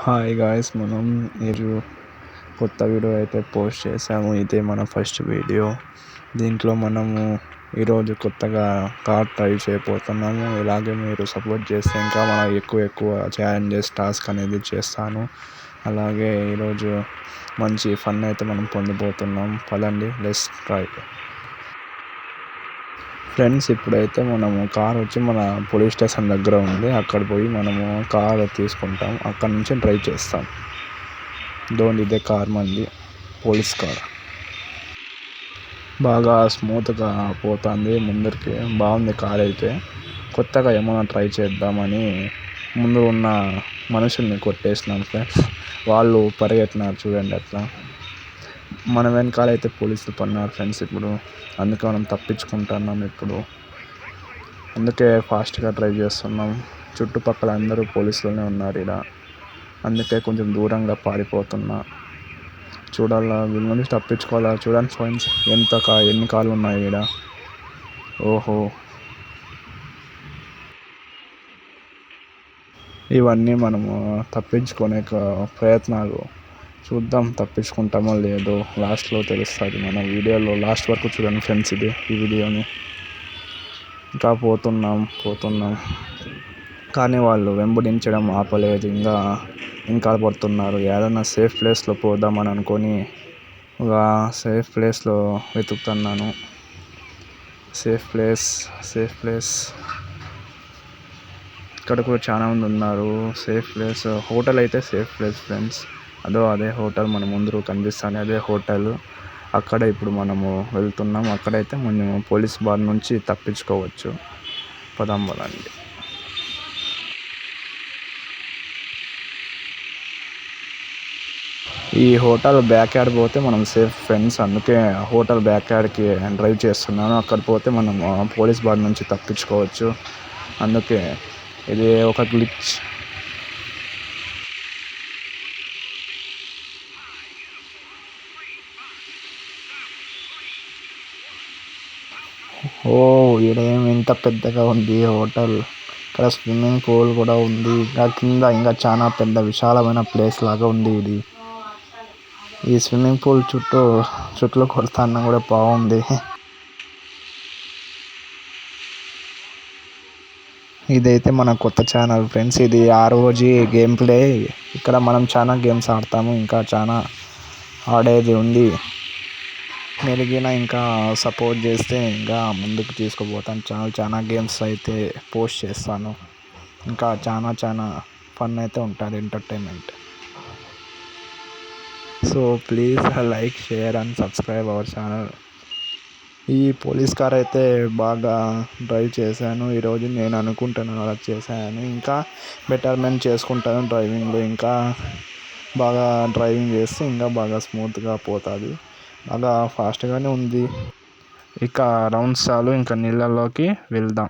Hi guys, మనం ఈరోజు కొత్త వీడియో అయితే పోస్ట్ చేసాము. ఇదే మన ఫస్ట్ వీడియో. దీంట్లో మనము ఈరోజు కొత్తగా కార్ డ్రైవ్ చేయబోతున్నాము. ఇలాగే మీరు సపోర్ట్ చేస్తే ఇంకా మనం ఎక్కువ ఛాలెంజెస్ టాస్క్ అనేది చేస్తాను. అలాగే ఈరోజు మంచి ఫన్ అయితే మనం పొందబోతున్నాం. పదండి, లెట్స్ డ్రైవ్. ఫ్రెండ్స్, ఇప్పుడైతే మనము కార్ వచ్చి మన పోలీస్ స్టేషన్ దగ్గర ఉంది. అక్కడ పోయి మనము కార్ తీసుకుంటాం. అక్కడ నుంచి డ్రైవ్ చేస్తాం. ఇదే కార్ మంది, పోలీస్ కార్. బాగా స్మూత్గా పోతుంది ముందరికి. బాగుంది కార్ అయితే. కొత్తగా ఏమైనా ట్రై చేద్దామని ముందు ఉన్న మనుషుల్ని కొట్టేసినాను ఫ్రెండ్స్. వాళ్ళు పరిగెత్తినారు చూడండి అట్లా. మన వెనకాలైతే పోలీసులు పడినారు ఫ్రెండ్స్. ఇప్పుడు అందుకే మనం తప్పించుకుంటున్నాం. ఇప్పుడు అందుకే ఫాస్ట్గా డ్రైవ్ చేస్తున్నాం. చుట్టుపక్కల అందరూ పోలీసులనే ఉన్నారు ఇక్కడ. అందుకే కొంచెం దూరంగా పారిపోతున్నా. చూడాలా, వీళ్ళ నుంచి తప్పించుకోవాలా. చూడండి ఫ్రెండ్స్, ఎన్ని కార్లు ఉన్నాయి ఇక్కడ. ఓహో, ఇవన్నీ మనము తప్పించుకునే ప్రయత్నాలు. చూద్దాం తప్పించుకుంటామో లేదో, లాస్ట్లో తెలుస్తుంది. మన వీడియోలో లాస్ట్ వరకు చూడండి ఫ్రెండ్స్. ఈ వీడియోని ఇంకా పోతున్నాం కానీ వాళ్ళు వెంబడించడం ఆపలేదు. ఇంకా పడుతున్నారు. ఏదైనా సేఫ్ ప్లేస్లో పోదామని అనుకొని ఒక సేఫ్ ప్లేస్లో వెతుకుతున్నాను. సేఫ్ ప్లేస్ ఇక్కడ కూడా చాలా మంది ఉన్నారు. సేఫ్ ప్లేస్ హోటల్ అయితే సేఫ్ ప్లేస్ ఫ్రెండ్స్. అదే హోటల్ మన ముందు కనిపిస్తాను. అదే హోటల్. అక్కడ ఇప్పుడు మనము వెళ్తున్నాం. అక్కడైతే మనము పోలీస్ బార్ నుంచి తప్పించుకోవచ్చు. పదండి. ఈ హోటల్ బ్యాక్ యార్డ్ పోతే మనం సేఫ్ ఫ్రెండ్స్. అందుకే హోటల్ బ్యాక్ యార్డ్కి డ్రైవ్ చేస్తున్నాను. అక్కడ పోతే మనం పోలీస్ బార్ నుంచి తప్పించుకోవచ్చు. అందుకే ఇది ఒక గ్లిచ్. ఈడేమి ఇంత పెద్దగా ఉంది హోటల్. ఇక్కడ స్విమ్మింగ్ పూల్ కూడా ఉంది. ఇంకా చాలా పెద్ద విశాలమైన ప్లేస్ లాగా ఉంది ఇది. ఈ స్విమ్మింగ్ పూల్ చుట్టూ కొడతాన్న కూడా బాగుంది. ఇదైతే మన కొత్త ఛానల్ ఫ్రెండ్స్. ఇది ROG గేమ్ ప్లే. ఇక్కడ మనం చాలా గేమ్స్ ఆడతాము. ఇంకా చాలా ఆడేది ఉంది. మెరుగిన ఇంకా సపోర్ట్ చేస్తే ఇంకా ముందుకు తీసుకుపోతాను. చాలా గేమ్స్ అయితే పోస్ట్ చేస్తాను. ఇంకా చాలా ఫన్ అయితే ఉంటుంది, entertainment. So please like, share and subscribe our channel. ఈ పోలీస్ కార్ అయితే బాగా డ్రైవ్ చేశాను ఈరోజు. నేను అనుకుంటున్నాను అలా చేశాను. ఇంకా బెటర్మెంట్ చేసుకుంటాను డ్రైవింగ్లో. ఇంకా బాగా డ్రైవింగ్ చేస్తే ఇంకా బాగా స్మూత్గా పోతుంది. బాగా ఫాస్ట్గానే ఉంది. ఇక రౌండ్స్ చాలు, ఇంకా నీళ్ళలోకి వెళ్దాం.